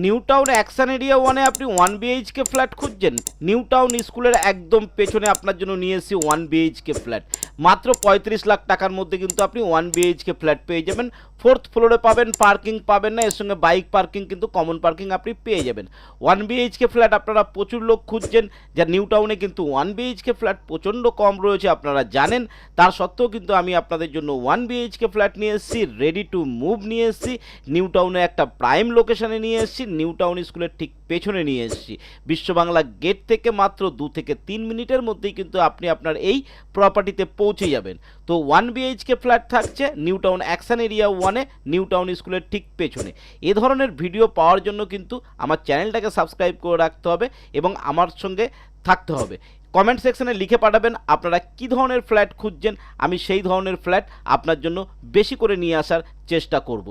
New town action area ওয়ানে আপনি 1 BHK flat খুঁজছেন? নিউ টাউন স্কুলের একদম পেছনে আপনার জন্য নিয়ে এসেছি 1 BHK ফ্ল্যাট। মাত্র 35 লাখ টাকার মধ্যে কিন্তু আপনি 1 BHK ফ্ল্যাট পেয়ে যাবেন। 4th ফ্লোরে পাবেন, পার্কিং পাবেন না, এর সঙ্গে বাইক পার্কিং কিন্তু কমন পার্কিং আপনি পেয়ে যাবেন। 1 BHK ফ্ল্যাট আপনারা প্রচুর লোক খুঁজছেন, যা নিউ টাউনে কিন্তু 1 BHK ফ্ল্যাট প্রচণ্ড কম রয়েছে আপনারা জানেন। তার সত্ত্বেও কিন্তু আমি আপনাদের জন্য 1 BHK ফ্ল্যাট নিয়ে এসেছি, রেডি টু মুভ নিয়ে এসেছি, নিউ টাউনে একটা প্রাইম লোকেশনে নিয়ে এসেছি, নিউ টাউন স্কুলের ঠিক পেছনে নিয়ে এসেছি। বিশ্ব বাংলা গেট থেকে মাত্র 2 থেকে 3 মিনিটের মধ্যেই কিন্তু আপনি আপনার এই প্রপার্টিতে পৌঁছে যাবেন। তো 1 BHK ফ্ল্যাট থাকছে নিউ টাউন অ্যাকশন এরিয়া ওয়ানে, নিউ টাউন স্কুলের ঠিক পেছনে। এ ধরনের ভিডিও পাওয়ার জন্য কিন্তু আমার চ্যানেলটাকে সাবস্ক্রাইব করে রাখতে হবে এবং আমার সঙ্গে থাকতে হবে। কমেন্ট সেকশনে লিখে পাঠাবেন আপনারা কী ধরনের ফ্ল্যাট খুঁজছেন, আমি সেই ধরনের ফ্ল্যাট আপনার জন্য বেশি করে নিয়ে আসার চেষ্টা করব।